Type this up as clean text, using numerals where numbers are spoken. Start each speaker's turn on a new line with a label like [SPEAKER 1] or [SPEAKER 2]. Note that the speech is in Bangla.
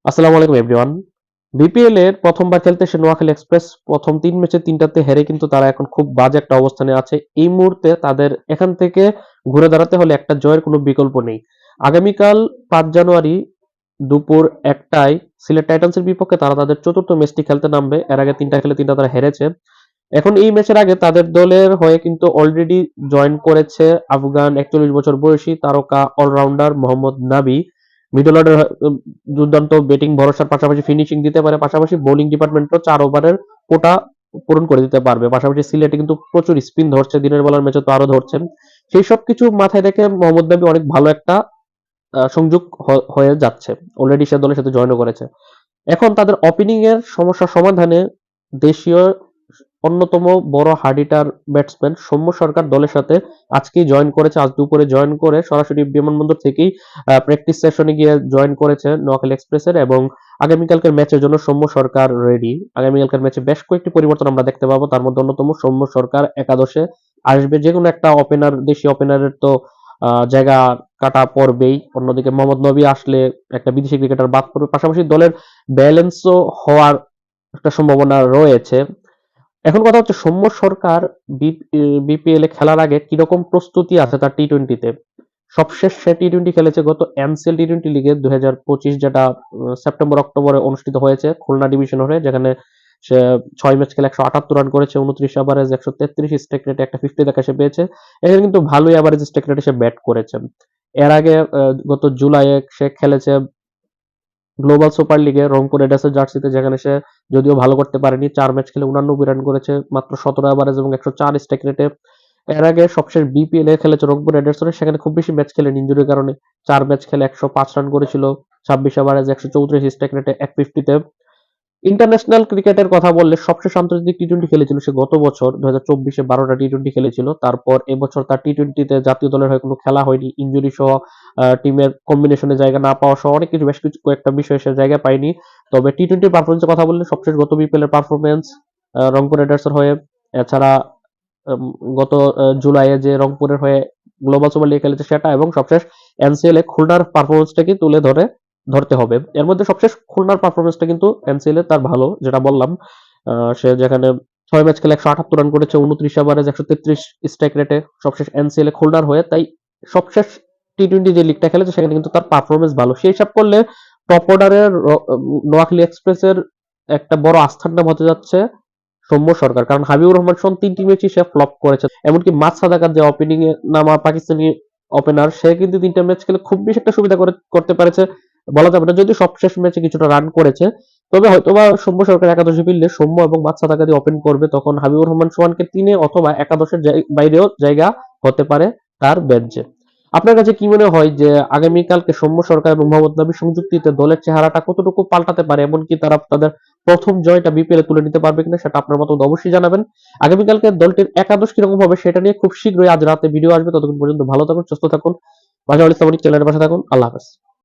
[SPEAKER 1] আসসালামু আলাইকুম এভরিওয়ান। বিপিএল এর প্রথমবার খেলতে এসে নোয়াখালী এক্সপ্রেস প্রথম ৩ ম্যাচে ৩টাতে হেরে কিন্তু তারা এখন খুব বাজে একটা অবস্থানে আছে। এই মুহূর্তে তাদের এখান থেকে ঘুরে দাঁড়াতে হলে একটা জয়ের কোনো বিকল্প নেই। আগামীকাল ৫ জানুয়ারি দুপুর ১টায় সিলেট টাইটান্সের বিপক্ষে তারা তাদের চতুর্থ ম্যাচটি খেলতে নামবে। এর আগে ৩টা খেলে ৩টা তারা হেরেছে। এখন এই ম্যাচের আগে তাদের দলের হয়ে কিন্তু অলরেডি জয়েন করেছে আফগান ৪১ বছর বয়সী তারকা অলরাউন্ডার মোহাম্মদ নাবি। মিডল অর্ডার দুর্দান্ত ব্যাটিং ভরসার পাশাপাশি ফিনিশিং দিতে পারে, পাশাপাশি বোলিং ডিপার্টমেন্টও ৪ ওভারের কোটা পূরণ করে দিতে পারবে। পাশাপাশি সিলেটে কিন্তু প্রচুর স্পিন ধরছে, দিনের বেলার ম্যাচে তো আরো ধরছেন। সেই সব কিছু মাথায় রেখে মোহাম্মদ নাবি অনেক ভালো একটা সংযোগ হয়ে যাচ্ছে। অলরেডি সে দলের সাথে জয়েনও করেছে। এখন তাদের ওপেনিং এর সমস্যা সমাধানে দেশীয় অন্যতম বড় হার্ড-হিটার ব্যাটসম্যান সৌম্য সরকার দলের সাথে আজকেই জয়েন করেছে। আজ দুপুরে জয়েন করে সরাসরি বিমানবন্দর থেকেই প্র্যাকটিস সেশনে গিয়ে জয়েন করেছে নোয়াখালী এক্সপ্রেসের এবং আগামীকালকের ম্যাচের জন্য সৌম্য সরকার রেডি। আগামীকালকের ম্যাচে বেশ কয়েকটি পরিবর্তন আমরা দেখতে পাবো। তার মধ্যে অন্যতম সৌম্য সরকার একাদশে আসবে। যেকোনো একটা ওপেনার, দেশি ওপেনারের তো জায়গা কাটা পড়বেই। অন্যদিকে মোহাম্মদ নবী আসলে একটা বিদেশি ক্রিকেটার বাদ পড়বে। পাশাপাশি দলের ব্যালেন্সও হওয়ার একটা সম্ভাবনা রয়েছে। এখন কথা হচ্ছে সৌম্য সরকার বিপিএল এ খেলার আগে কিরকম প্রস্তুতি আছে তার টি-টোয়েন্টিতে। সবশেষ সে টি-টোয়েন্টি খেলেছে গত এনসিএল টি-টোয়েন্টি লিগে ২০২৫, যেটা সেপ্টেম্বর অক্টোবরে অনুষ্ঠিত হয়েছে খুলনা ডিভিশন হয়ে, যেখানে সে ৬ ম্যাচ খেলে ১৭৮ রান করেছে, ২৯ এভারেজ, ১৩৩ স্ট্রাইক রেটে একটা 50 দেখা সে পেয়েছে। এখানে কিন্তু ভালোই এভারেজ স্ট্রাইক রেটে সে ব্যাট করেছে। এর আগে গত জুলাইয়ে সে খেলেছে গ্লোবাল সুপার লিগে রংপুর রেডার্সের জার্সিতে, যেখানে সে যদিও ভালো করতে পারেনি। ৪ ম্যাচ খেলে ৮৯ রান করেছে, মাত্র ১৭ এভারেজ এবং ১০৪ স্ট্রাইক রেটে। এর আগে সবশেষ বিপিএল এ খেলেছে রংপুর রেডার্সের, সেখানে খুব বেশি ম্যাচ খেলেনি ইনজুরির কারণে। ৪ ম্যাচ খেলে ১০৫ রান করেছিল, ২৬ এভারেজ, ১৩৪ স্ট্রাইক রেটে, ১50 তে। ইন্টারন্যাশনাল ক্রিকেটের কথা বললে সবশেষ আন্তর্জাতিক টি-টোয়েন্টি খেলেছিল সে গত বছর ২০২৪-এ ১২টা টি-টোয়েন্টি খেলেছিল। তারপর এবছর তার টি-টোয়েন্টিতে জাতীয় দলের হয়ে কোনো খেলা হয়নি। ইনজুরি সহ টিমের কম্বিনেশনে জায়গা না পাওয়া সহ অনেক কিছু, বেশ কিছু কয়েকটা বিষয়ে সে জায়গা পায়নি। তবে টি-টোয়েন্টি পারফরমেন্সের কথা বললে সবশেষ গত বিপিএল এর পারফরমেন্স রংপুর রাইডার্সের হয়ে, এছাড়া উম, গত জুলাইয়ে যে রংপুরের হয়ে গ্লোবাল সুপার লিগে খেলেছে সেটা, এবং সবশেষ এনসিএল এ খুলনার পারফরমেন্সটাকে তুলে ধরতে হবে। এর মধ্যে সবশেষ খুলনার পারফরমেন্সটা কিন্তু এনসিএল এ তার ভালো, যেটা বললাম। সে যেখানে ৬ ম্যাচ খেলে ১৭৮ রান করেছে, ২৯ এভারেজ, ১৩৩ স্ট্রাইক রেটে, সবশেষ এনসিএল এ খুলনার হয়ে। তাই সবশেষ টি-টোয়েন্টি যে লিগটা খেলেছে সেখানে কিন্তু তার পারফরমেন্স ভালো। সেই হিসাব করলে টপ অর্ডারের নোয়াখালী এক্সপ্রেসের একটা বড় আস্থার নাম হতে যাচ্ছে সৌম্য সরকার। কারণ হাবিবুর রহমান সোহান ৩টি ম্যাচই সে ফ্লপ করেছে। এমনকি মাছ সাদাকাত যে ওপেনিং এ নামা পাকিস্তানি ওপেনার, সে কিন্তু ৩টা ম্যাচ খেলে খুব বেশি একটা সুবিধা করতে পারেছে বলা যাবে না, যদিও সবশেষ ম্যাচে কিছুটা রান করেছে। তবে হয়তোবা সৌম্য সরকার একাদশে ফিরলে সৌম্য এবং মাছ সাদাকাত ওপেন করবে, তখন হাবিবুর রহমান সোহানকে ৩-এ অথবা একাদশের বাইরেও জায়গা হতে পারে তার বেঞ্চে। আপনার কাছে কি মনে হয় যে আগামীকালকে সৌম্য সরকার এবং মোহাম্মদ নবীর সংযুক্তিতে দলের চেহারাটা কতটুকু পাল্টাতে পারে, এমনকি তারা তাদের প্রথম জয়টা বিপিএল এ তুলে নিতে পারবে কিনা, সেটা আপনার মতামত অবশ্যই জানাবেন। আগামীকালকে দলটির একাদশ কিরকম হবে সেটা নিয়ে খুব শীঘ্রই আজ রাতে ভিডিও আসবে। ততক্ষণ পর্যন্ত ভালো থাকুন, সুস্থ থাকুন, পাশাপাশি চ্যানেলের পাশে থাকুন। আল্লাহ হাফেজ।